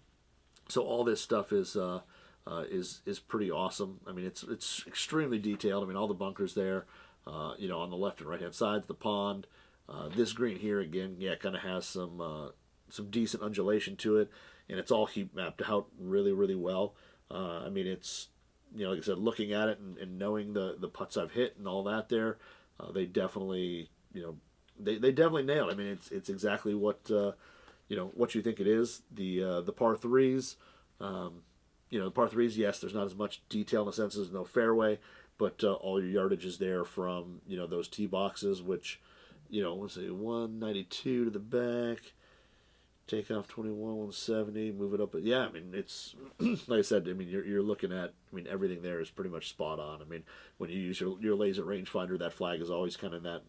So all this stuff is pretty awesome. I mean, it's extremely detailed. I mean, all the bunkers there, on the left and right hand sides, the pond. This green here again, yeah, kind of has some decent undulation to it, and it's all heat mapped out really well. I mean, it's like I said, looking at it and knowing the putts I've hit and all that there, they definitely they definitely nailed it. I mean, it's exactly what what you think it is. The par threes, the par threes, yes, there's not as much detail in the sense there's no fairway, but all your yardage is there from those tee boxes, which let's see, 192 to the back. Take off 21, 170, move it up. But yeah, I mean, it's like I said. I mean, you're looking at. I mean, everything there is pretty much spot on. I mean, when you use your laser rangefinder, that flag is always kind of in that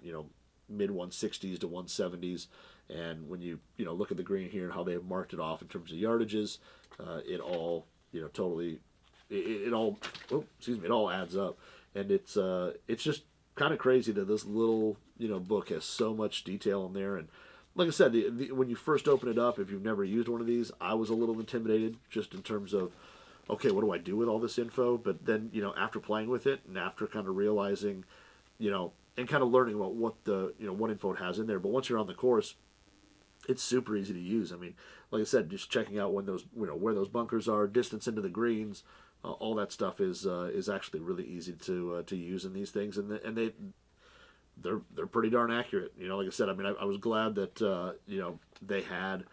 mid 160s to 170s. And when you look at the green here and how they have marked it off in terms of yardages, it all totally it all it all adds up. And it's just kind of crazy that this little book has so much detail in there. And like I said, when you first open it up, if you've never used one of these, I was a little intimidated just in terms of, okay, what do I do with all this info? But then, after playing with it and after kind of realizing, and kind of learning about what what info it has in there. But once you're on the course, it's super easy to use. I mean, like I said, just checking out when those, where those bunkers are, distance into the greens, all that stuff is actually really easy to use in these things, and they're pretty darn accurate. Like I said, I mean, I was glad that they had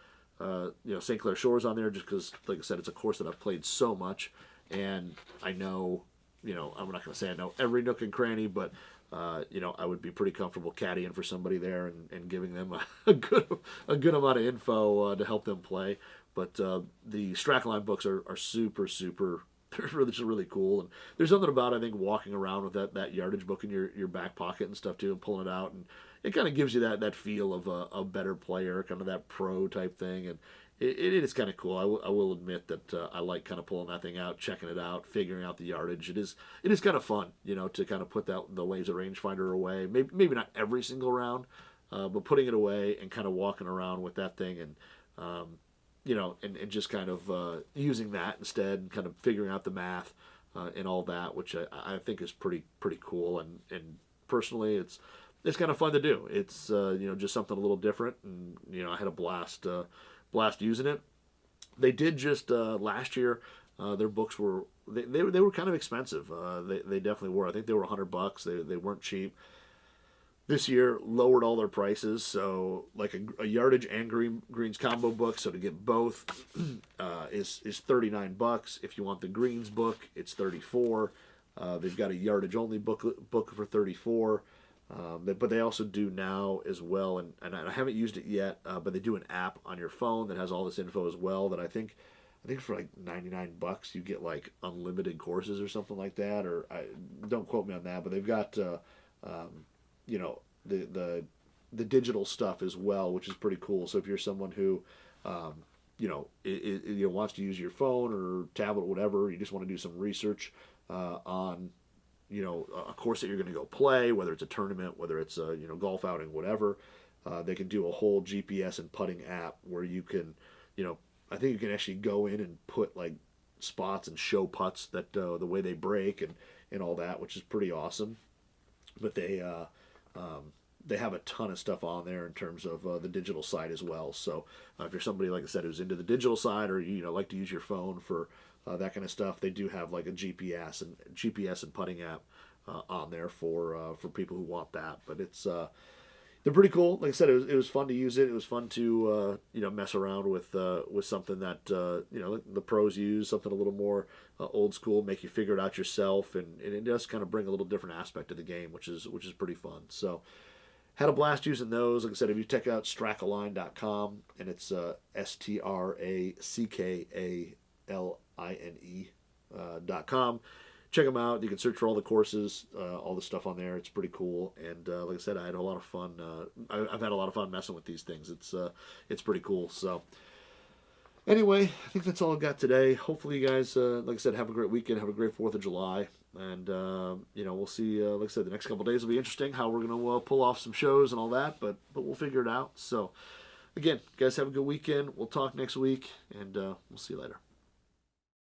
St. Clair Shores on there, just because, like I said, it's a course that I've played so much, and I know, I'm not going to say I know every nook and cranny, but I would be pretty comfortable caddying for somebody there and giving them a good amount of info to help them play. But the Strackaline books are super. They're really cool, and there's something about, I think, walking around with that yardage book in your back pocket and stuff too, and pulling it out, and it kind of gives you that feel of a better player, kind of that pro type thing, and it is kind of cool. I will admit that I like kind of pulling that thing out, checking it out, figuring out the yardage. It is kind of fun, to kind of put the laser rangefinder away. Maybe not every single round, but putting it away and kind of walking around with that thing, and and just kind of using that instead, and kind of figuring out the math and all that, which I think is pretty cool. And personally, it's kind of fun to do. It's just something a little different, and I had a blast using it. They did just last year. Their books were they were kind of expensive. They definitely were. I think they were $100. They weren't cheap. This year lowered all their prices, so like a yardage and greens combo book. So to get both is $39. If you want the greens book, it's $34. They've got a yardage only book for $34. But they also do now as well, and I haven't used it yet. But they do an app on your phone that has all this info as well. That I think for like $99 you get like unlimited courses or something like that. Or don't quote me on that, but they've got. The digital stuff as well, which is pretty cool. So if you're someone who, wants to use your phone or tablet or whatever, you just want to do some research on, a course that you're going to go play, whether it's a tournament, whether it's a golf outing, whatever, they can do a whole GPS and putting app where you can, I think you can actually go in and put like spots and show putts that the way they break and all that, which is pretty awesome. But they have a ton of stuff on there in terms of the digital side as well. So if you're somebody, like I said, who's into the digital side, or like to use your phone for that kind of stuff, they do have like a GPS and putting app on there for people who want that. But it's they're pretty cool. Like I said, it was fun to use it. It was fun to mess around with something that the pros use, something a little more old school, make you figure it out yourself, and it does kind of bring a little different aspect to the game, which is pretty fun. So had a blast using those. Like I said, if you check out strackaline.com, and it's STRACKALINE.com. Check them out. You can search for all the courses, all the stuff on there. It's pretty cool. And like I said, I had a lot of fun. I've had a lot of fun messing with these things. It's pretty cool. So anyway, I think that's all I've got today. Hopefully you guys, like I said, have a great weekend. Have a great 4th of July. And, we'll see, like I said, the next couple days will be interesting, how we're going to pull off some shows and all that, but we'll figure it out. So, again, guys, have a good weekend. We'll talk next week, and we'll see you later.